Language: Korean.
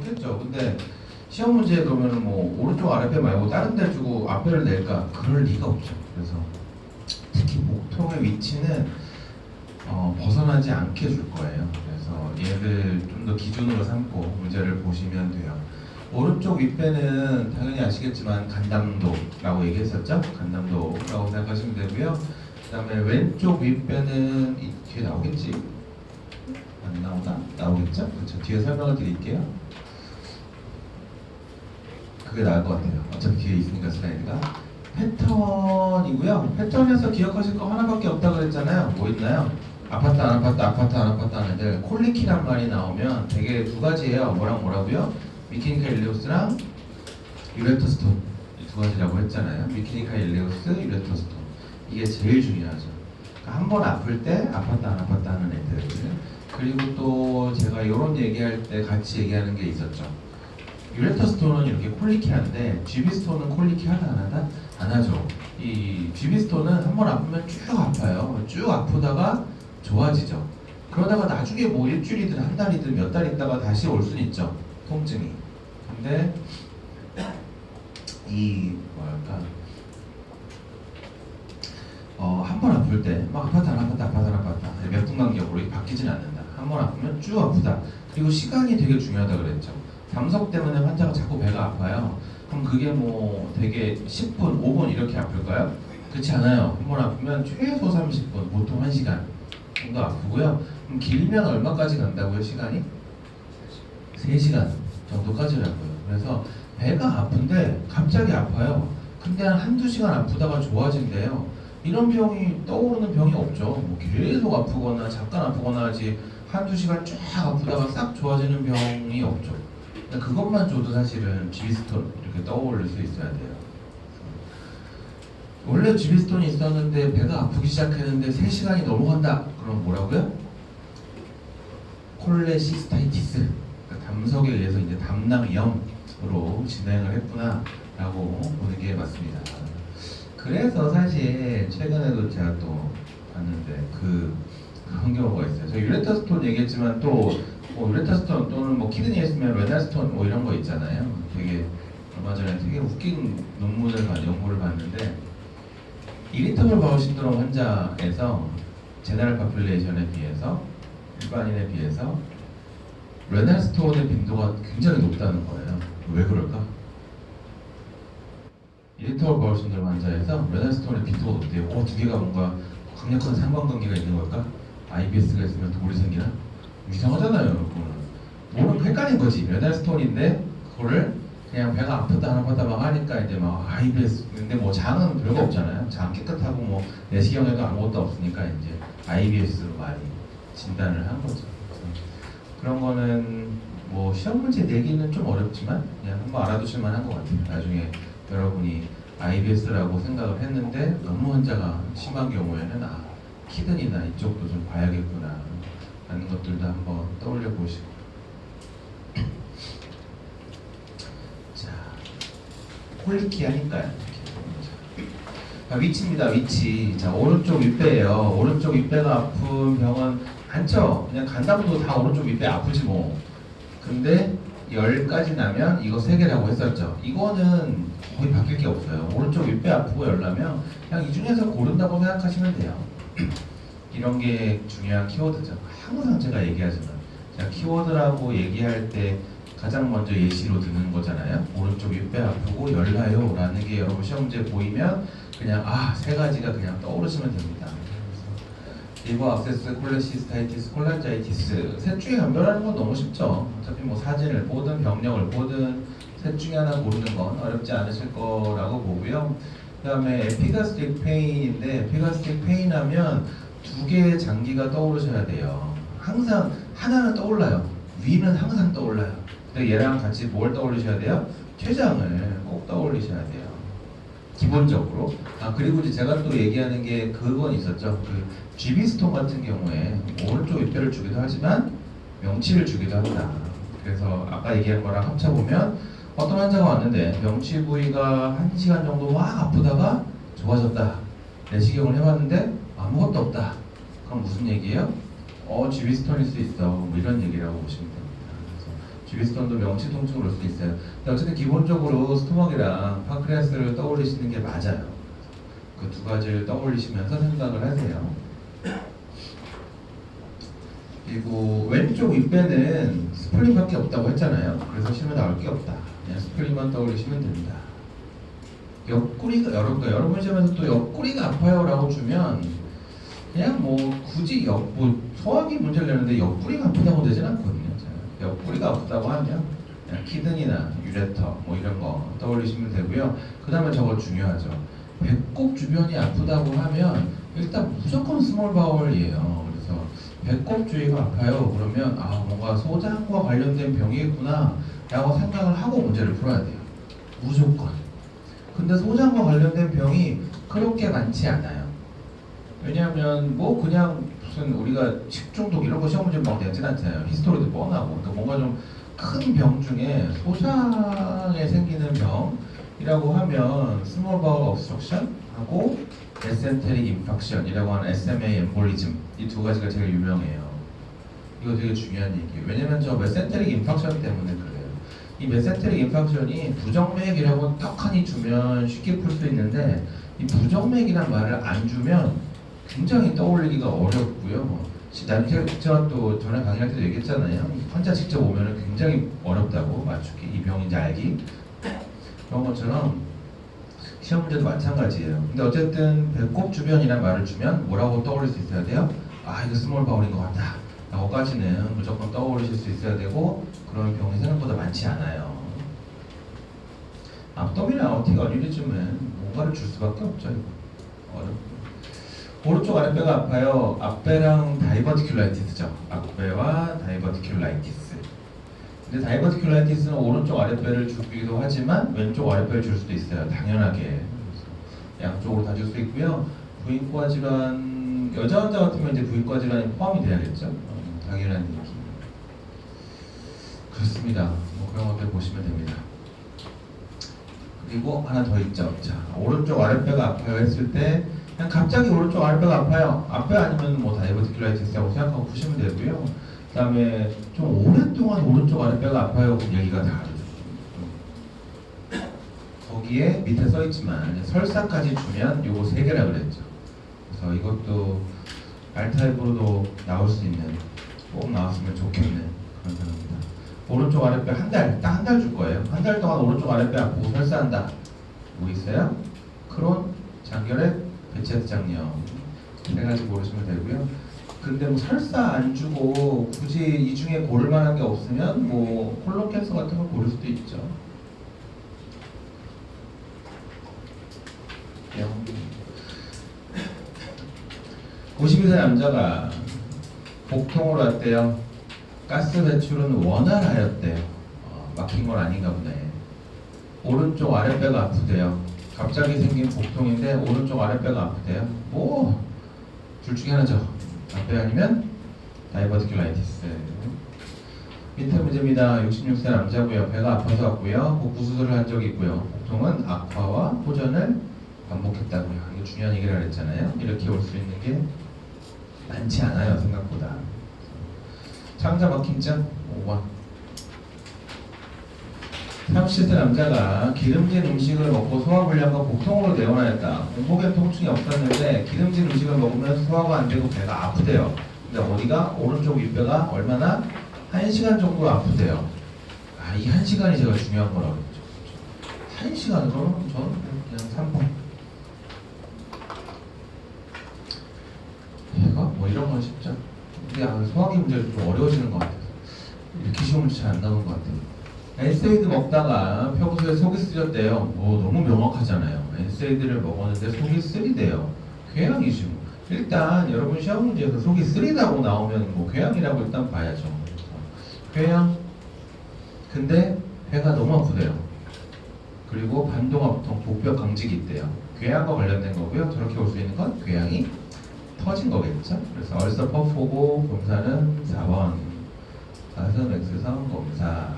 좋겠죠. 근데 시험 문제에 그러면 뭐 오른쪽 아랫배 말고 다른 데 주고 앞배를 낼까? 그럴 리가 없죠. 그래서 특히 목통의 위치는 벗어나지 않게 줄 거예요. 그래서 얘를 좀 더 기준으로 삼고 문제를 보시면 돼요. 오른쪽 윗배는 당연히 아시겠지만 간담도라고 얘기했었죠? 간담도라고 생각하시면 되고요. 그 다음에 왼쪽 윗배는 이 뒤에 나오겠지? 안 나오나? 나오겠죠? 그렇죠. 뒤에 설명을 드릴게요. 그게 나을 것 같아요. 어차피 뒤에 있으니까 슬라이드가. 패턴이고요. 패턴에서 기억하실 거 하나밖에 없다 그랬잖아요. 뭐 있나요? 아파트 안 아파트, 아파트 안 아파트 하는 애들. 콜리키란 말이 나오면 되게 두 가지예요. 뭐랑 뭐라고요? 미키니카 일레우스랑 유레터스톤 이 두 가지라고 했잖아요. 미키니카 일레우스, 유레터스톤. 이게 제일 중요하죠. 그러니까 한 번 아플 때 아파트 안 아파트 하는 애들. 그리고 또 제가 이런 얘기할 때 같이 얘기하는 게 있었죠. 유레터스톤은 이렇게 콜리키한데 GB스톤은 콜리키 하다 안 하다? 안 하죠. 이 GB스톤은 한 번 아프면 쭉 아파요. 쭉 아프다가 좋아지죠. 그러다가 나중에 뭐 일주일이든 한 달이든 몇 달 있다가 다시 올 수는 있죠. 통증이. 근데 이 뭐랄까 한 번 아플 때 막 아파트 안 아파트 아파트 안 아파트 몇 분 간격으로 바뀌진 않는다. 한 번 아프면 쭉 아프다. 그리고 시간이 되게 중요하다 그랬죠. 담석 때문에 환자가 자꾸 배가 아파요. 그럼 그게 뭐 되게 10분, 5분 이렇게 아플까요? 그렇지 않아요. 한 번 아프면 최소 30분, 보통 1시간 정도 아프고요. 그럼 길면 얼마까지 간다고요, 시간이? 3시간 정도까지라고요. 그래서 배가 아픈데 갑자기 아파요. 근데 한 한두 시간 아프다가 좋아진대요. 이런 병이 떠오르는 병이 없죠. 뭐 계속 아프거나 잠깐 아프거나 하지 한두 시간 쫙 아프다가 싹 좋아지는 병이 없죠. 그것만 줘도 사실은 GB스톤 이렇게 떠올릴 수 있어야 돼요. 원래 GB스톤이 있었는데 배가 아프기 시작했는데 3시간이 넘어간다. 그럼 뭐라고요? 콜레시스타이티스. 그러니까 담석에 의해서 이제 담낭염으로 진행을 했구나 라고 보는 게 맞습니다. 그래서 사실 최근에도 제가 또 봤는데 그런 경우가 있어요. 저 유레터스톤 얘기했지만 또 유레터스톤 또는 뭐 키드니에 있으면 레날스톤 뭐 이런 거 있잖아요. 되게 얼마 전에 되게 웃긴 연구를 봤는데 이리터블 바울 신드롬 환자에서 제너럴 파퓰레이션에 비해서 일반인에 비해서 레날스톤의 빈도가 굉장히 높다는 거예요. 왜 그럴까? 이리터블 바울 신드롬 환자에서 레날스톤의 빈도가 높대요. 두 개가 뭔가 강력한 상관관계가 있는 걸까? IBS가 있으면 돌이 생기나? 이상하잖아요. 뭐는 헷갈린 거지. 레날스톤인데 그거를 그냥 배가 아프다 안 아프다 막 하니까 이제 막 IBS. 근데 뭐 장은 별거 없잖아요. 장 깨끗하고 뭐 내시경에도 아무것도 없으니까 이제 IBS로 많이 진단을 한 거죠. 그런 거는 뭐 시험 문제 내기는 좀 어렵지만 그냥 한번 알아두실 만한 것 같아요. 나중에 여러분이 IBS라고 생각을 했는데 너무 환자가 심한 경우에는 키드니나 이쪽도 좀 봐야겠구나 라는 것들도 한번 떠올려 보시고. 자, 콜리키 하니까요. 위치입니다. 위치. 자, 오른쪽 윗배예요. 오른쪽 윗배가 아픈 병은 많죠. 그냥 간담도 다 오른쪽 윗배 아프지 뭐. 근데 열까지 나면 이거 3개라고 했었죠. 이거는 거의 바뀔 게 없어요. 오른쪽 윗배 아프고 열 나면 그냥 이 중에서 고른다고 생각하시면 돼요. 이런 게 중요한 키워드죠. 항상 제가 얘기하지만 제가 키워드라고 얘기할 때 가장 먼저 예시로 드는 거잖아요. 오른쪽 윗배 아프고 열나요 라는 게 여러분 시험 문제 보이면 그냥 3가지가 그냥 떠오르시면 됩니다. 리버 압세스, 콜레시스타이티스, 콜란자이티스 셋 중에 감별하는 건 너무 쉽죠. 어차피 뭐 사진을 보든 병력을 보든 셋 중에 하나 고르는 건 어렵지 않으실 거라고 보고요. 그 다음에 에피가스틱 페인인데 에피가스틱 페인 하면 2개의 장기가 떠오르셔야 돼요. 항상 하나는 떠올라요. 위는 항상 떠올라요. 근데 얘랑 같이 뭘 떠올리셔야 돼요? 췌장을 꼭 떠올리셔야 돼요. 기본적으로. 그리고 이제 제가 또 얘기하는 게 그건 있었죠. GB스톤 같은 경우에 오른쪽 윗배를 주기도 하지만 명치를 주기도 한다. 그래서 아까 얘기한 거랑 합쳐보면 어떤 환자가 왔는데 명치 부위가 1시간 정도 막 아프다가 좋아졌다. 내시경을 해봤는데 아무것도 없다. 그럼 무슨 얘기예요? GB스톤일 수 있어. 뭐 이런 얘기라고 보시면 됩니다. 그래서 주비스톤도 명치 통증으로 올 수도 있어요. 근데 어쨌든 기본적으로 스토막이랑 판크레아스를 떠올리시는 게 맞아요. 그 두 가지를 떠올리시면서 생각을 하세요. 그리고 왼쪽 윗배는 스플린밖에 없다고 했잖아요. 그래서 실면 나올 게 없다. 그냥 스플린만 떠올리시면 됩니다. 옆구리가 여러분 시험에서 또 옆구리가 아파요라고 주면 그냥 뭐 굳이 뭐 소화기 문제를 내는데 옆구리가 아프다고 되진 않거든요. 옆구리가 아프다고 하면 그냥 키드니나 유레터 뭐 이런 거 떠올리시면 되고요. 그 다음에 저거 중요하죠. 배꼽 주변이 아프다고 하면 일단 무조건 스몰 바울이에요. 그래서 배꼽 주위가 아파요. 그러면 아 뭔가 소장과 관련된 병이겠구나 라고 생각을 하고 문제를 풀어야 돼요. 무조건. 근데 소장과 관련된 병이 그렇게 많지 않아요. 왜냐하면 뭐 그냥 무슨 우리가 식중독 이런 거 시험 문제 막 내진 않잖아요. 히스토리도 뻔하고. 그러니까 뭔가 좀 큰 병 중에 소장에 생기는 병이라고 하면 스몰 바울 obstruction 하고 에센테릭 인팍션이라고 하는 SMA 엠볼리즘 이 두 가지가 제일 유명해요. 이거 되게 중요한 얘기예요. 왜냐면 저 메센테릭 인팍션 때문에 그래요. 이 메센테릭 인팍션이 부정맥이라고 떡하니 주면 쉽게 풀 수 있는데 이 부정맥이란 말을 안 주면 굉장히 떠올리기가 어렵고요. 제가 또 전에 강의할 때도 얘기했잖아요. 환자 직접 오면 굉장히 어렵다고 맞추기, 이 병인지 알기. 그런 것처럼 시험 문제도 마찬가지예요. 근데 어쨌든 배꼽 주변이란 말을 주면 뭐라고 떠올릴 수 있어야 돼요? 아 이거 스몰 바울인 것 같다 라고까지는 무조건 떠올리실 수 있어야 되고 그런 병이 생각보다 많지 않아요. 압도미널 아우티가 어뉴리즘은 뭔가를 줄 수밖에 없죠. 어렵고. 오른쪽 아랫배가 아파요. 앞배랑 다이버티큘라이티스죠. 앞배와 다이버티큘라이티스. 근데 다이버티큘라이티스는 오른쪽 아랫배를 주기도 하지만 왼쪽 아랫배를 줄 수도 있어요. 당연하게. 양쪽으로 다 줄 수 있고요. 부인과 질환, 여자 환자 같으면 이제 부인과 질환이 포함이 돼야겠죠. 당연한 얘기. 그렇습니다. 뭐 그런 것들 보시면 됩니다. 그리고 하나 더 있죠. 자, 오른쪽 아랫배가 아파요 했을 때 그냥 갑자기 오른쪽 아랫배가 아파요. 앞배 아니면 뭐 다이버티큘라이티스라고 생각하고 푸시면 되고요. 그 다음에 좀 오랫동안 오른쪽 아랫배가 아파요. 그럼 얘기가 다르죠. 거기에 밑에 써있지만 설사까지 주면 요거 3개라 그랬죠. 그래서 이것도 R타입으로도 나올 수 있는 꼭 나왔으면 좋겠는 그런 사람입니다. 오른쪽 아랫배 딱 한 달 줄 거예요. 한 달 동안 오른쪽 아랫배 아프고 설사한다. 뭐 있어요? 크론, 장결핵, 배체스 장염 3가지 고르시면 되고요. 근데 뭐 설사 안 주고 굳이 이 중에 고를 만한 게 없으면 뭐 콜론 캔서 같은 걸 고를 수도 있죠. 52세 남자가 복통으로 왔대요. 가스 배출은 원활하였대요. 막힌 건 아닌가 보네. 오른쪽 아랫배가 아프대요. 갑자기 생긴 복통인데 오른쪽 아랫배가 아프대요. 뭐 둘 중에 하나죠. 앞배 아니면 다이버티큘라이티스. 밑에 문제입니다. 66세 남자고요. 배가 아파서 왔고요. 복부 수술을 한 적이 있고요. 복통은 악화와 호전을 반복했다고요. 이거 중요한 얘기를 했잖아요. 이렇게 올 수 있는 게 많지 않아요. 생각보다. 창자 막힘증 5번. 30대 남자가 기름진 음식을 먹고 소화불량과 복통으로 내원하였다. 공복엔 통증이 없었는데 기름진 음식을 먹으면 소화가 안 되고 배가 아프대요. 근데 어디가? 오른쪽 윗배가 얼마나? 1시간 정도 아프대요. 아, 이 1시간이 제가 중요한 거라고 했죠. 1시간? 그러면 저는 그냥 3번. 배가? 뭐 이런 건 쉽죠. 근데 소화기 문제가 좀 어려워지는 것 같아요. 이렇게 쉬운 문제 잘 안 나오는 것 같아요. 엔세이드 먹다가 평소에 속이 쓰렸대요. 너무 명확하잖아요. 엔세이드를 먹었는데 속이 쓰리대요. 궤양이죠. 일단 여러분 시험 문제에서 속이 쓰리다고 나오면 뭐 궤양이라고 일단 봐야죠. 궤양. 근데 배가 너무 아프대요. 그리고 반동합통, 복벽 강직이 있대요. 궤양과 관련된 거고요. 저렇게 올 수 있는 건 궤양이 터진 거겠죠. 그래서 얼서 퍼프고 검사는 4번. 가슴 엑스선 검사.